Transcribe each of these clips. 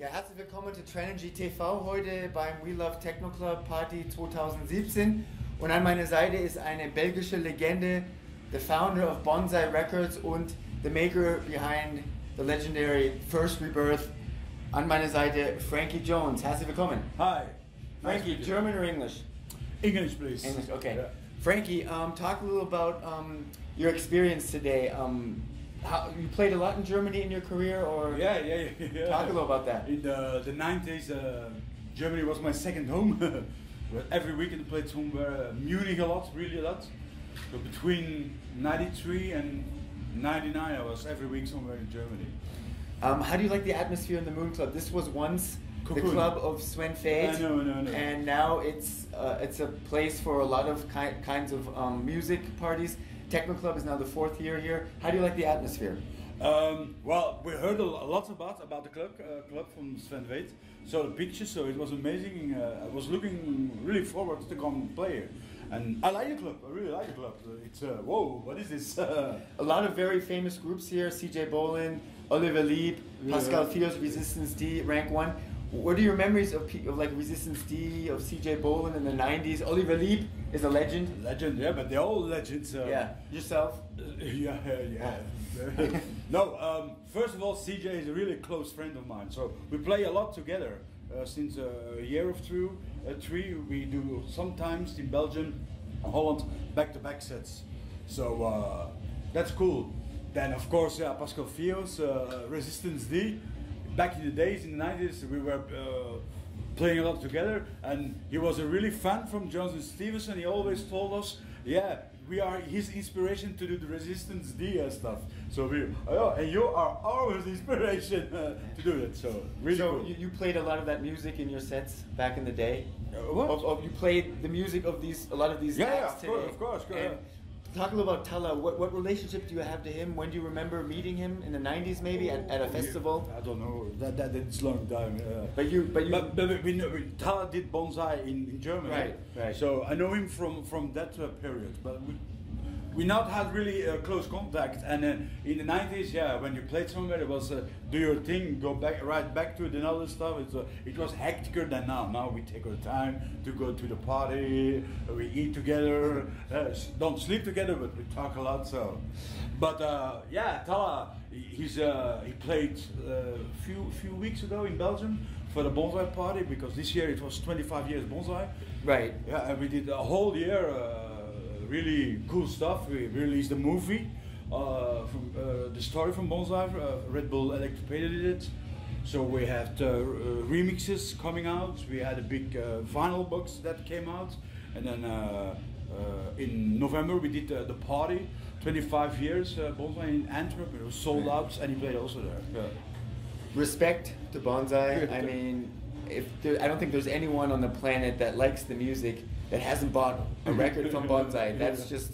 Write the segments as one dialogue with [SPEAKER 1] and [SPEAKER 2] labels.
[SPEAKER 1] Ja, herzlich willkommen zu Tranergy TV heute beim We Love Technoclub Party 2017. Und an meiner Seite ist eine belgische Legende, the founder of Bonsai Records und the maker behind the legendary First Rebirth. An meiner Seite Franky Jones. Herzlich willkommen.
[SPEAKER 2] Hi.
[SPEAKER 1] Franky,
[SPEAKER 2] Nice
[SPEAKER 1] German or English?
[SPEAKER 2] English, please.
[SPEAKER 1] English, okay.
[SPEAKER 2] Yeah.
[SPEAKER 1] Franky, talk a little about your experience today. How you played a lot in Germany in your career, or
[SPEAKER 2] Yeah.
[SPEAKER 1] talk a little about that.
[SPEAKER 2] In the 90s, Germany was my second home. But every weekend I played somewhere. Munich a lot, really a lot. So between 93 and 99, I was every week somewhere in Germany.
[SPEAKER 1] How do you like the atmosphere in the Moon Club? This was once the
[SPEAKER 2] Cocoon.
[SPEAKER 1] club of Sven Fade,
[SPEAKER 2] No.
[SPEAKER 1] and now it's a place for a lot of kinds of music parties. Technoclub is now the 4th year here. How do you like the atmosphere?
[SPEAKER 2] Well, we heard a lot about the club from Sven Weet. Saw the pictures, so it was amazing. I was looking really forward to come and play here. And I like the club. I really like the club. It's whoa, what is this?
[SPEAKER 1] A lot of very famous groups here: CJ Bolin, Oliver Lieb, Pascal Fios, Resistance D, Rank 1. What are your memories of like Resistance D, of CJ Bolin in the 90s? Oliver Lieb is a legend.
[SPEAKER 2] Legend, yeah, but they're all legends.
[SPEAKER 1] Yeah, yourself?
[SPEAKER 2] Yeah. No, first of all, CJ is a really close friend of mine. So we play a lot together since a year or three. We do sometimes in Belgium, Holland, back-to-back sets. So that's cool. Then of course, yeah, Pascal Fios, Resistance D. Back in the days, in the 90s, we were playing a lot together, and he was a really fan from Johnson Stevenson. He always told us, yeah, we are his inspiration to do the Resistance D stuff. So and you are our inspiration to do that. So really cool.
[SPEAKER 1] You played a lot of that music in your sets back in the day.
[SPEAKER 2] What?
[SPEAKER 1] You played the music of a lot of these acts today.
[SPEAKER 2] Of course.
[SPEAKER 1] And talk a little about Tala. What relationship do you have to him? When do you remember meeting him? In the 90s, maybe at a festival?
[SPEAKER 2] I don't know. That's a long time.
[SPEAKER 1] But
[SPEAKER 2] we know Tala did bonsai in Germany.
[SPEAKER 1] Right.
[SPEAKER 2] So I know him from that period. But we not had really close contact. And in the 90s, yeah, when you played somewhere, it was do your thing, go right back to it and all this stuff. It was hecticer than now. Now we take our time to go to the party, we eat together, don't sleep together, but we talk a lot. So, but yeah, Tala, he played a few weeks ago in Belgium for the bonsai party, because this year it was 25 years bonsai.
[SPEAKER 1] Right.
[SPEAKER 2] Yeah, and we did a whole year. Really cool stuff. We released a movie from the story from Bonsai. Red Bull Electropedia did it. So we had remixes coming out. We had a big vinyl box that came out, and then in November we did the party. 25 years Bonsai in Antwerp. It was sold out, and he played also there. Yeah.
[SPEAKER 1] Respect to Bonsai. I mean, I don't think there's anyone on the planet that likes the music that hasn't bought a record from Bonsai. That's just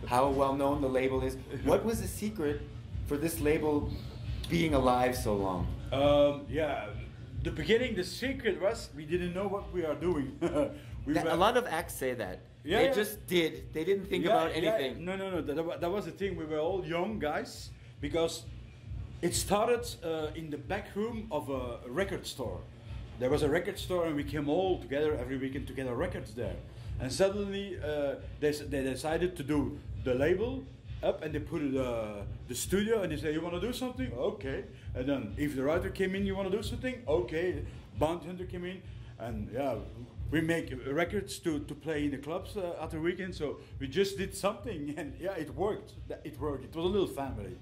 [SPEAKER 1] how well known the label is. What was the secret for this label being alive so long?
[SPEAKER 2] Yeah, the beginning, the secret was we didn't know what we are doing.
[SPEAKER 1] A lot of acts say that. They just did. They didn't think about anything.
[SPEAKER 2] Yeah. No. That was the thing. We were all young guys, because it started in the back room of a record store. There was a record store, and we came all together every weekend to get our records there. And suddenly they decided to do the label up, and they put it the studio, and they say, you want to do something? Okay. And then if the writer came in, you want to do something? Okay. Bounty Hunter came in, and yeah, we make records to play in the clubs at the weekend. So we just did something, and yeah, it worked. It worked. It was a little family.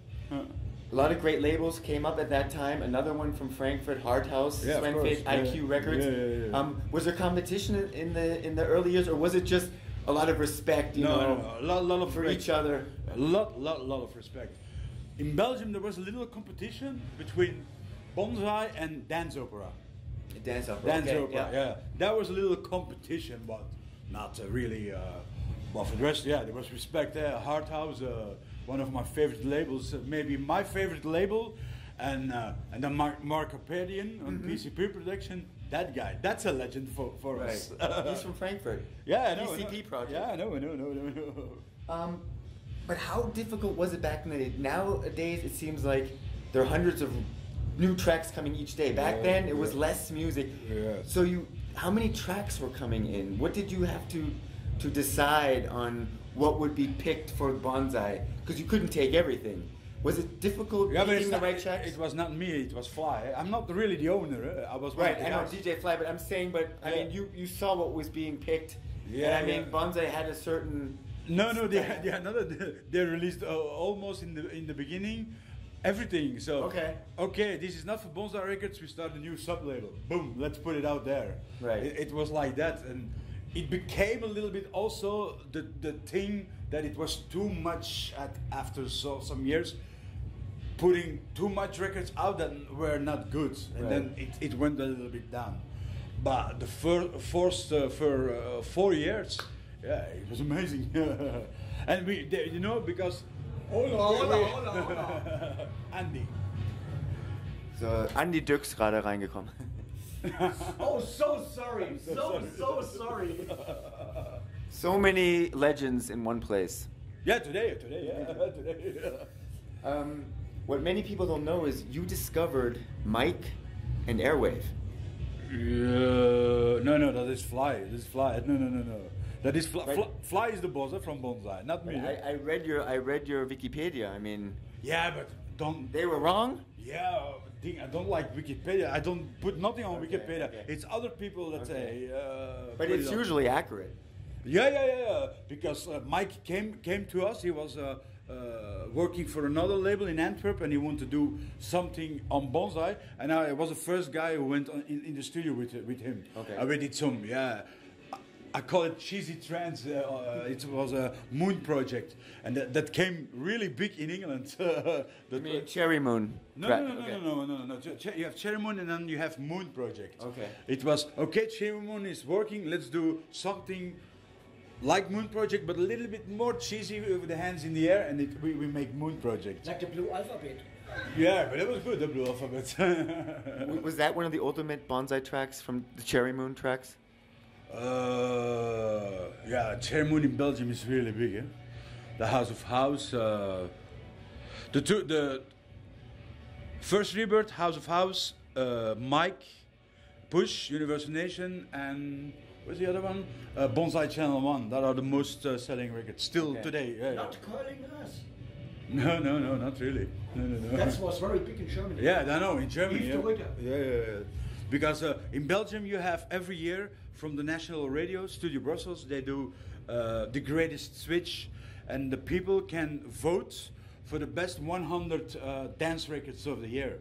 [SPEAKER 1] A lot of great labels came up at that time. Another one from Frankfurt, Hard House, Sven Fade, IQ Records.
[SPEAKER 2] Yeah.
[SPEAKER 1] Was there competition in the early years, or was it just a lot of respect?
[SPEAKER 2] No, a lot of
[SPEAKER 1] for
[SPEAKER 2] respect.
[SPEAKER 1] each other.
[SPEAKER 2] A lot of respect. In Belgium, there was a little competition between bonsai and dance opera.
[SPEAKER 1] Dance opera.
[SPEAKER 2] Dance opera. Yeah. That was a little competition, but not really. But for the rest, yeah, there was respect there. Hard House. One of my favorite labels, maybe my favorite label, and then Mark Arpadian on PCP production. That guy, that's a legend for us.
[SPEAKER 1] He's from Frankfurt.
[SPEAKER 2] Yeah, I know.
[SPEAKER 1] PCP project.
[SPEAKER 2] Yeah, I know.
[SPEAKER 1] But how difficult was it back in the day? Nowadays, it seems like there are hundreds of new tracks coming each day. Back then, it was less music.
[SPEAKER 2] Yeah.
[SPEAKER 1] So how many tracks were coming in? What did you have to decide on what would be picked for Bonsai? Because you couldn't take everything. Was it difficult picking the right tracks?
[SPEAKER 2] It was not me, it was Fly. I'm not really the owner. I was
[SPEAKER 1] right. I know DJ Fly, but I'm saying, I mean, you saw what was being picked. Yeah. And I mean, Bonsai had a certain.
[SPEAKER 2] No, they released almost in the beginning everything. So okay, this is not for Bonsai Records. We start a new sub-label. Boom, let's put it out there.
[SPEAKER 1] Right.
[SPEAKER 2] It was like that, and it became a little bit also the thing that it was too much after some years. Putting too much records out that were not good, and then it went a little bit down. But the first for 4 years, yeah, it was amazing. And because
[SPEAKER 3] hold on.
[SPEAKER 2] Andy.
[SPEAKER 1] So Andy Dux gerade reingekommen.
[SPEAKER 3] Oh, so sorry, so sorry.
[SPEAKER 1] So many legends in one place.
[SPEAKER 2] Yeah, today.
[SPEAKER 1] What many people don't know is you discovered mic and airwave.
[SPEAKER 2] No, that is Fly. No. That is Fly.
[SPEAKER 1] Right.
[SPEAKER 2] Fly is the boss from Bonsai, not me.
[SPEAKER 1] I read your Wikipedia. I mean.
[SPEAKER 2] Yeah, but don't.
[SPEAKER 1] They were wrong.
[SPEAKER 2] Yeah, I don't like Wikipedia. I don't put nothing on Wikipedia.
[SPEAKER 1] Okay.
[SPEAKER 2] It's other people that say.
[SPEAKER 1] But it's usually accurate.
[SPEAKER 2] Yeah. Because Mike came to us. He was working for another label in Antwerp, and he wanted to do something on Bonsai. And I was the first guy who went in the studio with him.
[SPEAKER 1] Okay.
[SPEAKER 2] We did some, I call it cheesy trance. It was a moon project, and that came really big in England.
[SPEAKER 1] You mean Cherry Moon?
[SPEAKER 2] No. You have Cherry Moon, and then you have Moon Project.
[SPEAKER 1] Okay.
[SPEAKER 2] It was Cherry Moon is working. Let's do something like Moon Project, but a little bit more cheesy with the hands in the air, and we make Moon Project.
[SPEAKER 3] Like the Blue Alphabet.
[SPEAKER 2] Yeah, but it was good, the Blue Alphabet.
[SPEAKER 1] Was that one of the ultimate Bonsai tracks from the Cherry Moon tracks?
[SPEAKER 2] Yeah, Cherry Moon in Belgium is really big. Eh? The House of House, the first Rebirth, House of House, Mike, Push, Universal Nation, and what's the other one? Bonsai Channel 1. That are the most selling records still today. Yeah,
[SPEAKER 3] not calling us.
[SPEAKER 2] No, not really. No.
[SPEAKER 3] That was very big in Germany.
[SPEAKER 2] Yeah, I know, in Germany.
[SPEAKER 3] Yeah.
[SPEAKER 2] Because in Belgium you have every year from the national radio, Studio Brussels, they do the greatest switch, and the people can vote for the best 100 dance records of the year.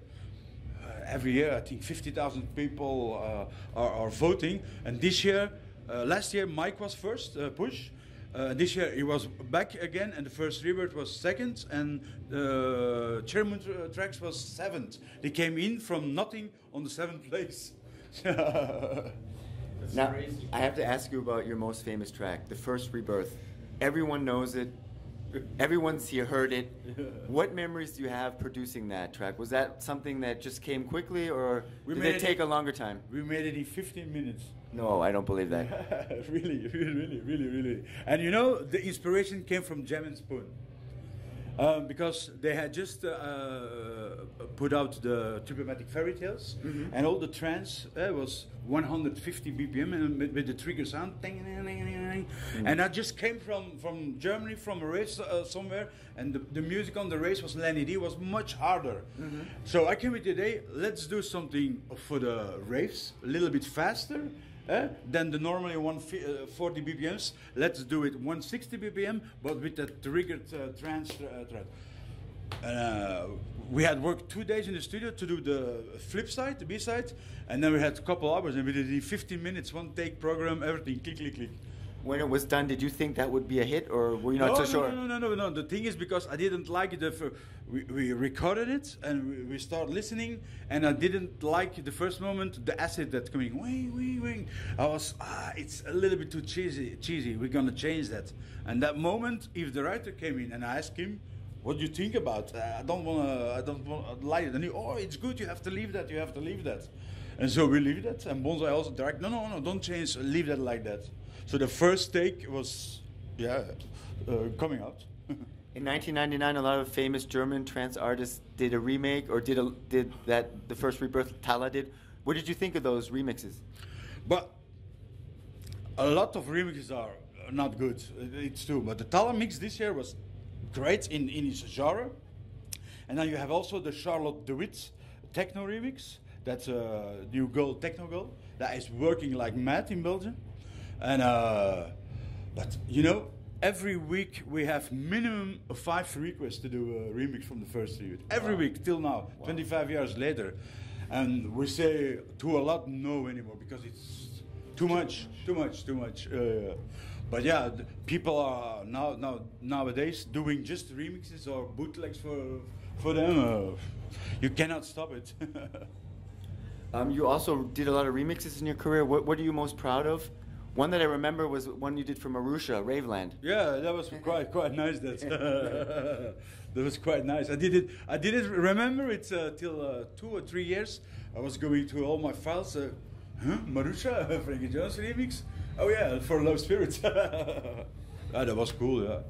[SPEAKER 2] Every year, I think 50,000 people are voting, and this year, last year Mike was first, Push. This year he was back again, and the first Rebirth was second, and Cherry Moon Tracks was seventh. They came in from nothing on the 7th place.
[SPEAKER 1] Now, crazy. I have to ask you about your most famous track, the first Rebirth. Everyone knows it. Everyone's here heard it. What memories do you have producing that track? Was that something that just came quickly, or did it take a longer time?
[SPEAKER 2] We made it in 15 minutes.
[SPEAKER 1] No, I don't believe that.
[SPEAKER 2] Really. And you know, the inspiration came from Jam and Spoon. Because they had just put out the Tripomatic Fairy Tales, and all the trance was 150 BPM and with the trigger sound. And I just came from Germany, from a race somewhere, and the music on the race was Lenny D, was much harder. So I came with today, let's do something for the raves, a little bit faster. Than the normally 140 BPMs. Let's do it 160 BPM, but with the triggered trance thread. We had worked 2 days in the studio to do the flip side, the B side, and then we had a couple hours, and we did it in 15 minutes, one take program, everything, click.
[SPEAKER 1] When it was done, did you think that would be a hit, or were you not so sure?
[SPEAKER 2] No. The thing is, because I didn't like it. We recorded it and we started listening, and I didn't like the first moment the acid that's coming. Wing. I was it's a little bit too cheesy. We're gonna change that. And that moment, if the writer came in and I asked him, "What do you think about? I don't want to like it." And he, "Oh, it's good. You have to leave that. And so we leave that. And Bonsai also direct. No, don't change. Leave that like that. So the first take was, coming out.
[SPEAKER 1] In 1999, a lot of famous German trance artists did a remake, or did that the first Rebirth Tala did. What did you think of those remixes?
[SPEAKER 2] But a lot of remixes are not good. It's true. But the Tala mix this year was great in its genre. And then you have also the Charlotte DeWitt techno remix. That's a new girl, techno girl, that is working like mad in Belgium. And but you know, every week we have minimum 5 requests to do a remix from the first series. Every week till now, 25 years later. And we say to a lot no anymore because it's too much. But yeah, people are nowadays doing just remixes or bootlegs for them. You cannot stop it.
[SPEAKER 1] You also did a lot of remixes in your career. What are you most proud of? One that I remember was one you did for Marusha, Raveland.
[SPEAKER 2] Yeah, that was quite nice. That was quite nice. I did it. Remember it till 2 or 3 years. I was going through all my files. Marusha, Franky Jones remix. Oh yeah, for Low Spirits. That was cool. Yeah,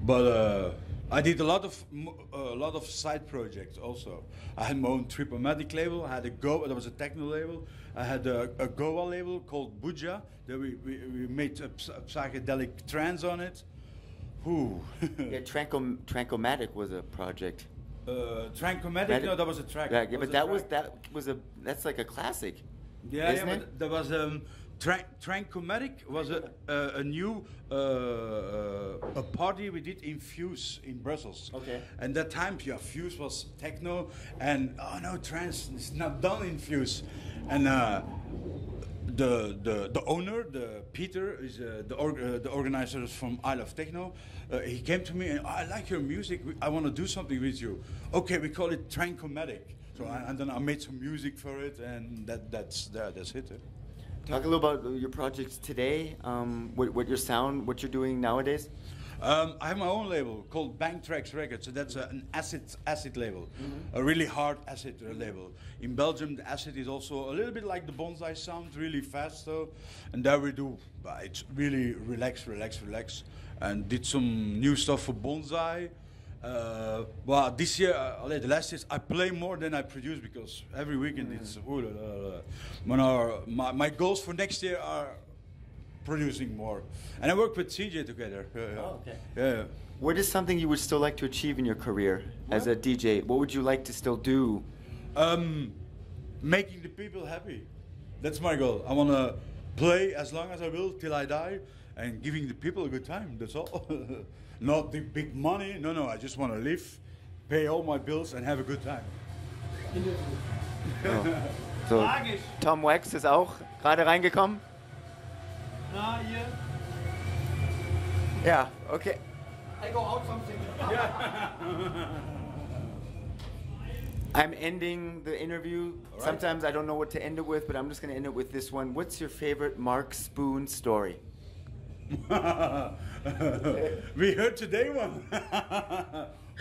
[SPEAKER 2] but I did a lot of side projects also. I had my own Tripomatic label. I had there was a techno label. I had a Goa label called Buja. That we made a psychedelic trance on it. Ooh.
[SPEAKER 1] Yeah, Trancomatic was a project.
[SPEAKER 2] Trancomatic? No, that was a track.
[SPEAKER 1] Yeah, but that's like a classic.
[SPEAKER 2] Yeah,
[SPEAKER 1] isn't it?
[SPEAKER 2] But there was Trancomatic was a new a party we did in Fuse in Brussels.
[SPEAKER 1] Okay.
[SPEAKER 2] And that time, yeah, Fuse was techno, and oh no, trance is not done in Fuse, and the owner, Peter, is the organizer from Isle of Techno. He came to me and I like your music. I want to do something with you. Okay, we call it Trancomatic. So and then I made some music for it, and that's it.
[SPEAKER 1] Talk a little about your projects today. What your sound, what you're doing nowadays.
[SPEAKER 2] I have my own label called Bank Tracks Records. So that's an acid label, a really hard acid label. In Belgium, the acid is also a little bit like the bonsai sound, really fast though. And there we do, it's really relax, and did some new stuff for bonsai. Well, this year, the last years, I play more than I produce because every weekend it's. My goals for next year are producing more, and I work with CJ together.
[SPEAKER 1] Oh, okay.
[SPEAKER 2] Yeah.
[SPEAKER 1] What is something you would still like to achieve in your career as a DJ? What would you like to still do?
[SPEAKER 2] Making the people happy. That's my goal. I want to play as long as I will till I die, and giving the people a good time. That's all. Not the big money. No. I just want to live, pay all my bills, and have a good time.
[SPEAKER 1] Oh. So, Tom Wax ist auch gerade reingekommen.
[SPEAKER 3] Na, hier.
[SPEAKER 1] Yeah, okay.
[SPEAKER 3] I go out something.
[SPEAKER 1] I'm ending the interview.
[SPEAKER 2] Right.
[SPEAKER 1] Sometimes I don't know what to end it with, but I'm just going to end it with this one. What's your favorite Mark Spoon story?
[SPEAKER 2] We heard today one.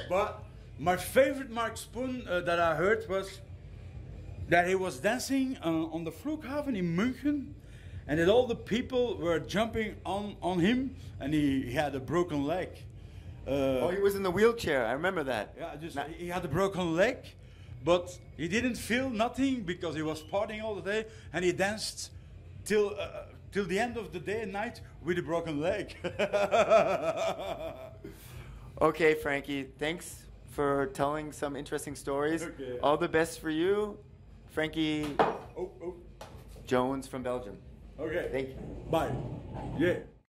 [SPEAKER 2] But my favorite Mark Spoon that I heard was that he was dancing on the Flughafen in München, and that all the people were jumping on him, and he had a broken leg.
[SPEAKER 1] Oh, he was in the wheelchair. I remember that.
[SPEAKER 2] Yeah, he had a broken leg, but he didn't feel nothing because he was partying all the day, and he danced till the end of the day and night with a broken leg.
[SPEAKER 1] Okay, Franky, thanks for telling some interesting stories.
[SPEAKER 2] Okay.
[SPEAKER 1] All the best for you, Franky
[SPEAKER 2] Oh.
[SPEAKER 1] Jones from Belgium.
[SPEAKER 2] Okay.
[SPEAKER 1] Thank you.
[SPEAKER 2] Bye. Yeah.